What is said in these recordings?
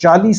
40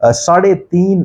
3.5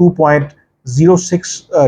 2.06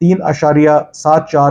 $3.74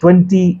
$20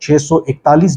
$641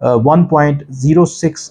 $1.06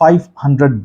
$500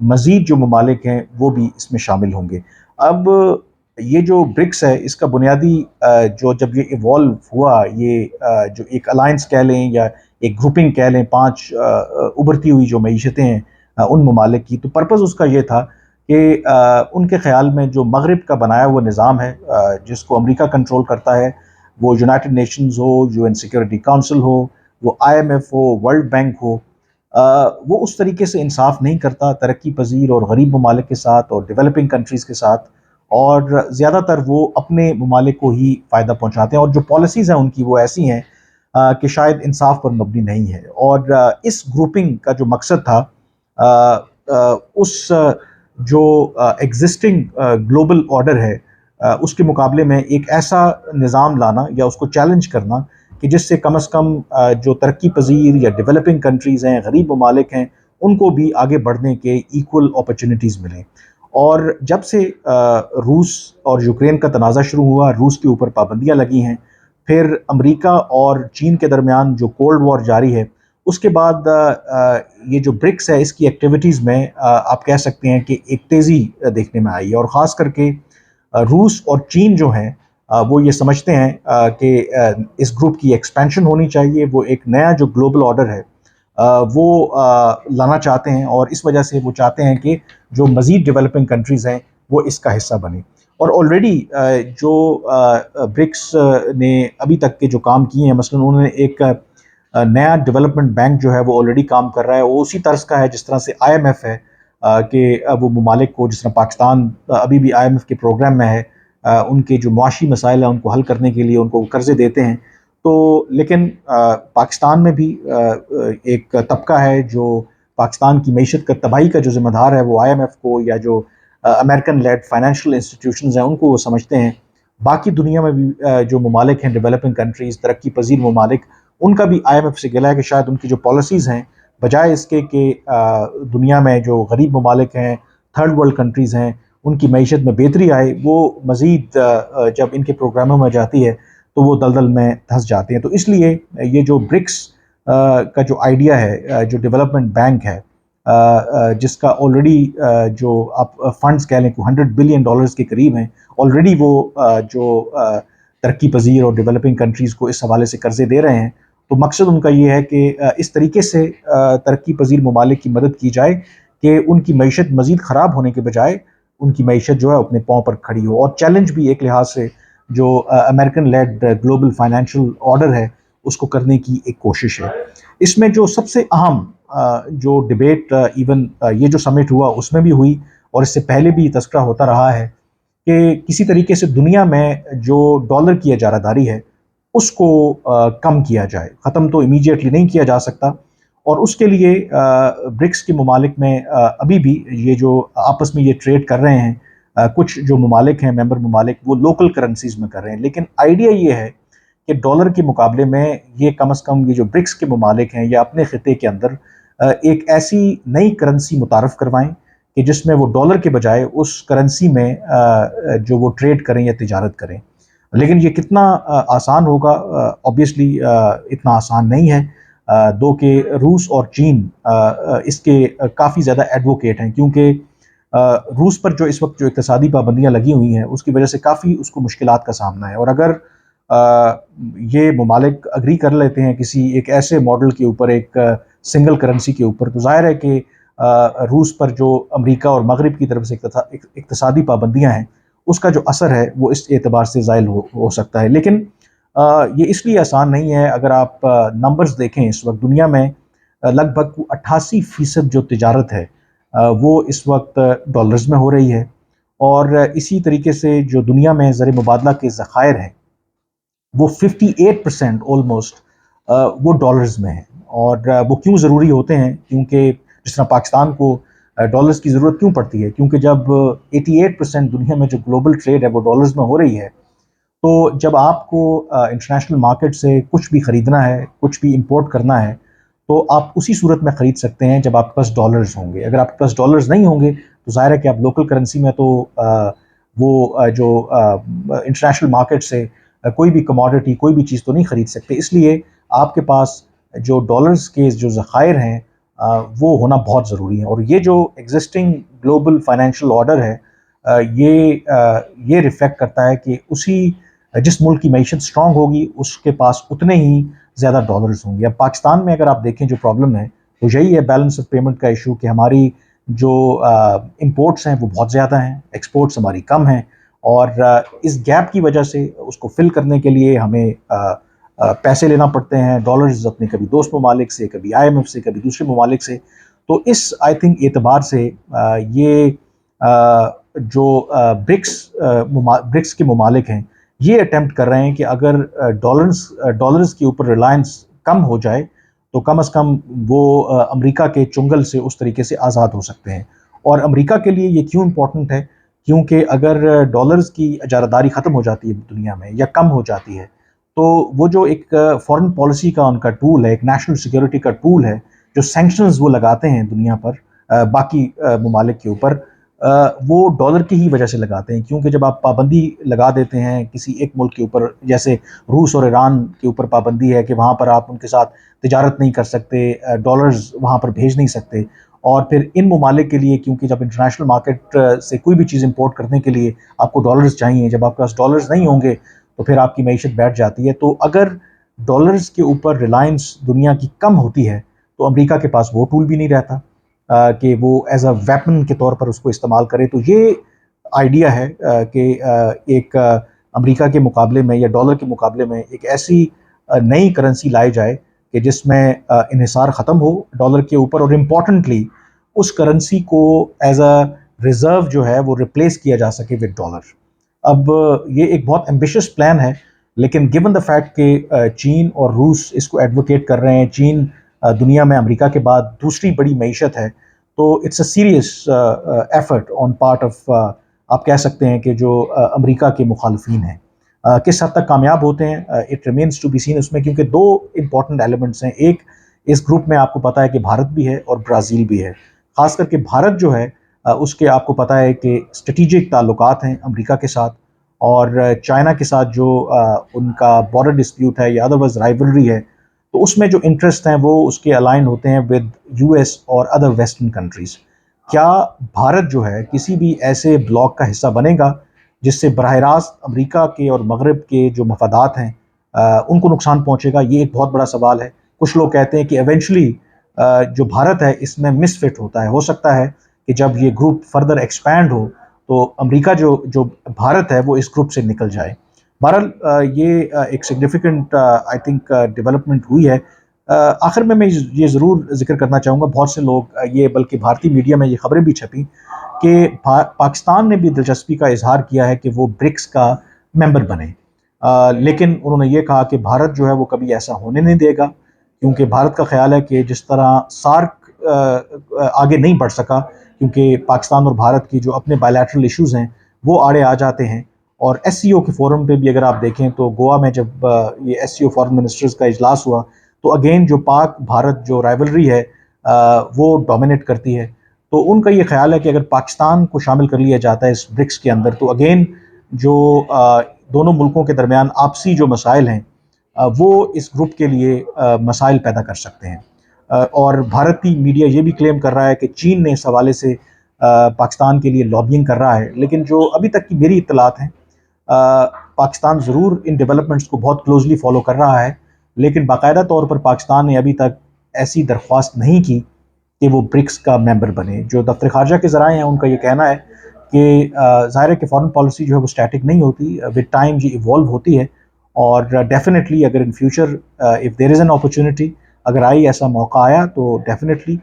مزید جو ممالک ہیں وہ بھی اس میں شامل ہوں گے۔ اب یہ جو برکس ہے اس کا بنیادی جو جب یہ ایوالو ہوا، یہ جو ایک الائنس کہہ لیں یا ایک گروپنگ کہہ لیں، 5 ابھرتی ہوئی جو معیشتیں ہیں ان ممالک کی، تو پرپز اس کا یہ تھا کہ ان کے خیال میں جو مغرب کا بنایا ہوا نظام ہے جس کو امریکہ کنٹرول کرتا ہے، وہ یونائٹڈ نیشنز ہو، یو این سیکورٹی کونسل ہو، وہ آئی ایم ایف ہو، ورلڈ بینک ہو، وہ اس طریقے سے انصاف نہیں کرتا ترقی پذیر اور غریب ممالک کے ساتھ اور ڈیولپنگ کنٹریز کے ساتھ، اور زیادہ تر وہ اپنے ممالک کو ہی فائدہ پہنچاتے ہیں، اور جو پالیسیز ہیں ان کی وہ ایسی ہیں کہ شاید انصاف پر مبنی نہیں ہے۔ اور اس گروپنگ کا جو مقصد تھا اس جو ایگزسٹنگ گلوبل آرڈر ہے اس کے مقابلے میں ایک ایسا نظام لانا یا اس کو چیلنج کرنا کہ جس سے کم از کم جو ترقی پذیر یا ڈیولپنگ کنٹریز ہیں، غریب ممالک ہیں، ان کو بھی آگے بڑھنے کے ایکول اپرچونٹیز ملیں۔ اور جب سے روس اور یوکرین کا تنازع شروع ہوا، روس کے اوپر پابندیاں لگی ہیں، پھر امریکہ اور چین کے درمیان جو کولڈ وار جاری ہے، اس کے بعد یہ جو برکس ہے اس کی ایکٹیویٹیز میں آپ کہہ سکتے ہیں کہ ایک تیزی دیکھنے میں آئی ہے، اور خاص کر کے روس اور چین جو ہیں وہ یہ سمجھتے ہیں کہ اس گروپ کی ایکسپینشن ہونی چاہیے، وہ ایک نیا جو گلوبل آرڈر ہے وہ لانا چاہتے ہیں، اور اس وجہ سے وہ چاہتے ہیں کہ جو مزید ڈیولپنگ کنٹریز ہیں وہ اس کا حصہ بنیں۔ اور آلریڈی جو برکس نے ابھی تک کے جو کام کیے ہیں، مثلا انہوں نے ایک نیا ڈیولپمنٹ بینک جو ہے وہ آلریڈی کام کر رہا ہے، وہ اسی طرز کا ہے جس طرح سے آئی ایم ایف ہے، کہ وہ ممالک کو، جس طرح پاکستان ابھی بھی آئی ایم ایف کے پروگرام میں ہے، ان کے جو معاشی مسائل ہیں ان کو حل کرنے کے لیے ان کو قرضے دیتے ہیں۔ تو لیکن پاکستان میں بھی ایک طبقہ ہے جو پاکستان کی معیشت کا تباہی کا جو ذمہ دار ہے، وہ آئی ایم ایف کو یا جو امریکن لیڈ فائنینشیل انسٹیٹیوشنز ہیں ان کو وہ سمجھتے ہیں۔ باقی دنیا میں بھی جو ممالک ہیں، ڈیولپنگ کنٹریز، ترقی پذیر ممالک، ان کا بھی آئی ایم ایف سے گلا ہے کہ شاید ان کی جو پالیسیز ہیں، بجائے اس کے کہ دنیا میں جو غریب ممالک ہیں، تھرڈ ورلڈ کنٹریز ہیں، ان کی معیشت میں بہتری آئے، وہ مزید جب ان کے پروگراموں میں جاتی ہے تو وہ دلدل میں دھنس جاتے ہیں۔ تو اس لیے یہ جو برکس کا جو آئیڈیا ہے، جو ڈیولپمنٹ بینک ہے، جس کا آلریڈی جو آپ فنڈز کہہ لیں کہ $100 بلین کے قریب ہیں، آلریڈی وہ جو ترقی پذیر اور ڈیولپنگ کنٹریز کو اس حوالے سے قرضے دے رہے ہیں۔ تو مقصد ان کا یہ ہے کہ اس طریقے سے ترقی پذیر ممالک کی مدد کی جائے کہ ان کی معیشت مزید خراب ہونے کے بجائے ان کی معیشت جو ہے اپنے پاؤں پر کھڑی ہو۔ اور چیلنج بھی ایک لحاظ سے جو American led global financial order ہے اس کو کرنے کی ایک کوشش ہے۔ اس میں جو سب سے اہم جو ڈیبیٹ ایون یہ جو سمٹ ہوا اس میں بھی ہوئی، اور اس سے پہلے بھی تذکرہ ہوتا رہا ہے کہ کسی طریقے سے دنیا میں جو ڈالر کی اجارہ داری ہے اس کو کم کیا جائے۔ ختم تو امیجیٹلی نہیں کیا جا سکتا، اور اس کے لیے برکس کے ممالک میں ابھی بھی یہ جو آپس میں یہ ٹریڈ کر رہے ہیں، کچھ جو ممالک ہیں، ممبر ممالک، وہ لوکل کرنسیز میں کر رہے ہیں، لیکن آئیڈیا یہ ہے کہ ڈالر کے مقابلے میں یہ کم از کم یہ جو برکس کے ممالک ہیں یا اپنے خطے کے اندر ایک ایسی نئی کرنسی متعارف کروائیں کہ جس میں وہ ڈالر کے بجائے اس کرنسی میں جو وہ ٹریڈ کریں یا تجارت کریں۔ لیکن یہ کتنا آسان ہوگا؟ آبویسلی اتنا آسان نہیں ہے، دو کہ روس اور چین اس کے کافی زیادہ ایڈوکیٹ ہیں، کیونکہ روس پر جو اس وقت جو اقتصادی پابندیاں لگی ہوئی ہیں اس کی وجہ سے کافی اس کو مشکلات کا سامنا ہے، اور اگر یہ ممالک اگری کر لیتے ہیں کسی ایک ایسے ماڈل کے اوپر، ایک سنگل کرنسی کے اوپر، تو ظاہر ہے کہ روس پر جو امریکہ اور مغرب کی طرف سے اقتصادی پابندیاں ہیں اس کا جو اثر ہے وہ اس اعتبار سے زائل ہو سکتا ہے۔ لیکن یہ اس لیے آسان نہیں ہے۔ اگر آپ نمبرز دیکھیں، اس وقت دنیا میں لگ بھگ 88% جو تجارت ہے وہ اس وقت ڈالرز میں ہو رہی ہے، اور اسی طریقے سے جو دنیا میں زر مبادلہ کے ذخائر ہیں وہ 58% آلموسٹ وہ ڈالرز میں ہیں۔ اور وہ کیوں ضروری ہوتے ہیں؟ کیونکہ جس طرح پاکستان کو ڈالرز کی ضرورت کیوں پڑتی ہے؟ کیونکہ جب 88% دنیا میں جو گلوبل ٹریڈ ہے وہ ڈالرز میں ہو رہی ہے، تو جب آپ کو انٹرنیشنل مارکیٹ سے کچھ بھی خریدنا ہے، کچھ بھی امپورٹ کرنا ہے، تو آپ اسی صورت میں خرید سکتے ہیں جب آپ کے پاس ڈالرز ہوں گے۔ اگر آپ کے پاس ڈالرز نہیں ہوں گے تو ظاہر ہے کہ آپ لوکل کرنسی میں تو وہ جو انٹرنیشنل مارکیٹ سے کوئی بھی کموڈٹی، کوئی بھی چیز تو نہیں خرید سکتے۔ اس لیے آپ کے پاس جو ڈالرز کے جو ذخائر ہیں وہ ہونا بہت ضروری ہے. اور یہ جو ایگزسٹنگ گلوبل فائنینشیل آرڈر ہے یہ ریفلیکٹ کرتا ہے کہ جس ملک کی معیشت اسٹرانگ ہوگی اس کے پاس اتنے ہی زیادہ ڈالرز ہوں گے. اب پاکستان میں اگر آپ دیکھیں جو پرابلم ہے وہ یہی ہے بیلنس آف پیمنٹ کا ایشو، کہ ہماری جو امپورٹس ہیں وہ بہت زیادہ ہیں، ایکسپورٹس ہماری کم ہیں، اور اس گیپ کی وجہ سے اس کو فل کرنے کے لیے ہمیں پیسے لینا پڑتے ہیں، ڈالرز، اپنے کبھی دوست ممالک سے، کبھی IMF سے، کبھی دوسرے ممالک سے. تو اس آئی تھنک اعتبار سے یہ جو برکس کے ممالک ہیں یہ اٹیمپٹ کر رہے ہیں کہ اگر ڈالرز کے اوپر ریلائنس کم ہو جائے تو کم از کم وہ امریکہ کے چنگل سے اس طریقے سے آزاد ہو سکتے ہیں. اور امریکہ کے لیے یہ کیوں امپورٹنٹ ہے؟ کیونکہ اگر ڈالرز کی اجارہ داری ختم ہو جاتی ہے دنیا میں یا کم ہو جاتی ہے تو وہ جو ایک فارن پالیسی کا ان کا ٹول ہے، ایک نیشنل سیکیورٹی کا ٹول ہے، جو سینکشنز وہ لگاتے ہیں دنیا پر باقی ممالک کے اوپر، وہ ڈالر کی ہی وجہ سے لگاتے ہیں. کیونکہ جب آپ پابندی لگا دیتے ہیں کسی ایک ملک کے اوپر، جیسے روس اور ایران کے اوپر پابندی ہے کہ وہاں پر آپ ان کے ساتھ تجارت نہیں کر سکتے، ڈالرز وہاں پر بھیج نہیں سکتے، اور پھر ان ممالک کے لیے کیونکہ جب انٹرنیشنل مارکیٹ سے کوئی بھی چیز امپورٹ کرنے کے لیے آپ کو ڈالرز چاہیے، جب آپ کے پاس ڈالرز نہیں ہوں گے تو پھر آپ کی معیشت بیٹھ جاتی ہے. تو اگر ڈالرز کے اوپر ریلائنس دنیا کی کم ہوتی ہے تو امریکہ کے پاس وہ ٹول بھی نہیں رہتا کہ وہ ایز اے ویپن کے طور پر اس کو استعمال کرے. تو یہ آئیڈیا ہے کہ ایک امریکہ کے مقابلے میں یا ڈالر کے مقابلے میں ایک ایسی نئی کرنسی لائی جائے کہ جس میں انحصار ختم ہو ڈالر کے اوپر، اور امپورٹنٹلی اس کرنسی کو ایز اے ریزرو جو ہے وہ ریپلیس کیا جا سکے ود ڈالر. اب یہ ایک بہت ایمبیشس پلان ہے، لیکن گیون دا فیکٹ کہ چین اور روس اس کو ایڈوکیٹ کر رہے ہیں، چین دنیا میں امریکہ کے بعد دوسری بڑی معیشت ہے، تو it's a serious effort on part of آپ کہہ سکتے ہیں کہ جو امریکہ کے مخالفین ہیں. کس حد تک کامیاب ہوتے ہیں it remains to be seen اس میں، کیونکہ دو امپورٹنٹ ایلیمنٹس ہیں. ایک، اس گروپ میں آپ کو پتہ ہے کہ بھارت بھی ہے اور برازیل بھی ہے. خاص کر کے بھارت جو ہے اس کے آپ کو پتہ ہے کہ اسٹریٹجک تعلقات ہیں امریکہ کے ساتھ، اور چائنا کے ساتھ جو ان کا بارڈر ڈسپیوٹ ہے یا ادروائز رائیولری ہے، تو اس میں جو انٹرسٹ ہیں وہ اس کے الائن ہوتے ہیں ود US اور ادر ویسٹرن کنٹریز. کیا بھارت جو ہے کسی بھی ایسے بلاک کا حصہ بنے گا جس سے براہ راست امریکہ کے اور مغرب کے جو مفادات ہیں ان کو نقصان پہنچے گا؟ یہ ایک بہت بڑا سوال ہے. کچھ لوگ کہتے ہیں کہ ایونچولی جو بھارت ہے اس میں مس فٹ ہوتا ہے، ہو سکتا ہے کہ جب یہ گروپ فردر ایکسپینڈ ہو تو امریکہ جو بھارت ہے وہ اس گروپ سے نکل جائے. بہرحال یہ ایک سگنیفیکنٹ آئی تھنک ڈیولپمنٹ ہوئی ہے. آخر میں یہ ضرور ذکر کرنا چاہوں گا، بہت سے لوگ یہ بلکہ بھارتی میڈیا میں یہ خبریں بھی چھپیں کہ پاکستان نے بھی دلچسپی کا اظہار کیا ہے کہ وہ برکس کا ممبر بنے، لیکن انہوں نے یہ کہا کہ بھارت جو ہے وہ کبھی ایسا ہونے نہیں دے گا، کیونکہ بھارت کا خیال ہے کہ جس طرح سارک آگے نہیں بڑھ سکا کیونکہ پاکستان اور بھارت کی جو اپنے بائیلیٹرل ایشوز ہیں وہ آڑے آ جاتے ہیں. اور SCO کے فورم پہ بھی اگر آپ دیکھیں تو گوا میں جب یہ SCO فارن منسٹرز کا اجلاس ہوا تو اگین جو پاک بھارت جو رائیولری ہے وہ ڈومینیٹ کرتی ہے. تو ان کا یہ خیال ہے کہ اگر پاکستان کو شامل کر لیا جاتا ہے اس برکس کے اندر تو اگین جو دونوں ملکوں کے درمیان آپسی جو مسائل ہیں وہ اس گروپ کے لیے مسائل پیدا کر سکتے ہیں. اور بھارتی میڈیا یہ بھی کلیم کر رہا ہے کہ چین نے اس حوالے سے پاکستان کے لیے لابینگ کر رہا ہے، لیکن جو ابھی تک کی میری اطلاعات ہیں پاکستان ضرور ان ڈیولپمنٹس کو بہت کلوزلی فالو کر رہا ہے، لیکن باقاعدہ طور پر پاکستان نے ابھی تک ایسی درخواست نہیں کی کہ وہ برکس کا ممبر بنے. جو دفتر خارجہ کے ذرائع ہیں ان کا یہ کہنا ہے کہ ظاہر ہے کہ فارن پالیسی جو ہے وہ اسٹیٹک نہیں ہوتی، ود ٹائم یہ ایوالو ہوتی ہے، اور ڈیفینیٹلی اگر in future if there is an opportunity, اگر ایسا موقع آیا تو ڈیفینیٹلی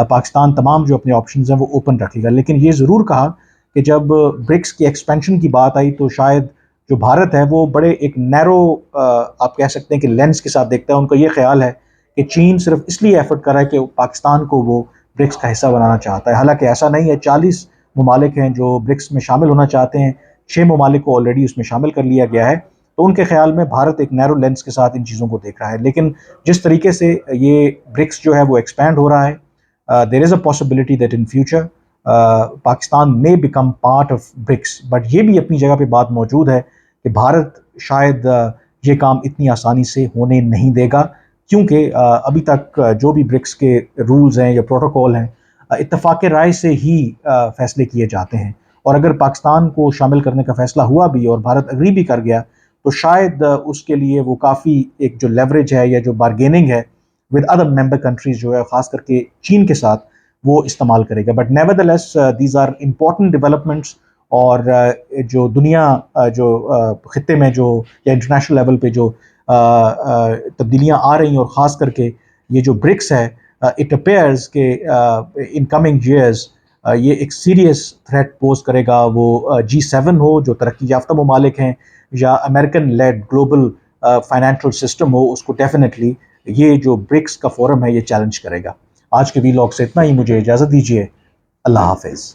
پاکستان تمام جو اپنے آپشنز ہیں وہ اوپن رکھے گا. لیکن یہ ضرور کہا کہ جب برکس کی ایکسپینشن کی بات آئی تو شاید جو بھارت ہے وہ بڑے ایک نیرو آپ کہہ سکتے ہیں کہ لینس کے ساتھ دیکھتا ہے. ان کا یہ خیال ہے کہ چین صرف اس لیے ایفرٹ کر رہا ہے کہ پاکستان کو وہ برکس کا حصہ بنانا چاہتا ہے، حالانکہ ایسا نہیں ہے. 40 ممالک ہیں جو برکس میں شامل ہونا چاہتے ہیں، 6 ممالک کو آلریڈی اس میں شامل کر لیا گیا ہے. تو ان کے خیال میں بھارت ایک نیرو لینس کے ساتھ ان چیزوں کو دیکھ رہا ہے. لیکن جس طریقے سے یہ برکس جو ہے وہ ایکسپینڈ ہو رہا ہے، there is a possibility that in future Pakistan میں become part of BRICS. But یہ بھی اپنی جگہ پہ بات موجود ہے کہ بھارت شاید یہ کام اتنی آسانی سے ہونے نہیں دے گا. کیونکہ ابھی تک جو بھی برکس کے رولز ہیں یا پروٹوکول ہیں اتفاق رائے سے ہی فیصلے کیے جاتے ہیں، اور اگر پاکستان کو شامل کرنے کا فیصلہ ہوا بھی اور بھارت اگری بھی کر گیا تو شاید اس کے لیے وہ کافی ایک جو لیوریج ہے یا جو بارگیننگ ہے ود ادر ممبر کنٹریز جو ہے، خاص کر کے چین کے ساتھ، وہ استعمال کرے گا. But nevertheless these are important developments, اور جو دنیا جو خطے میں جو یا انٹرنیشنل لیول پہ جو تبدیلیاں آ رہی ہیں، اور خاص کر کے یہ جو برکس ہے، اٹ اپیئرز کہ ان کمنگ ایئرز یہ ایک سیریس تھریٹ پوز کرے گا. وہ G7 ہو جو ترقی یافتہ ممالک ہیں، یا American led global financial system ہو، اس کو ڈیفینیٹلی یہ جو برکس کا فورم ہے یہ چیلنج کرے گا. آج کے وی لاگ سے اتنا ہی، مجھے اجازت دیجیے. اللہ حافظ.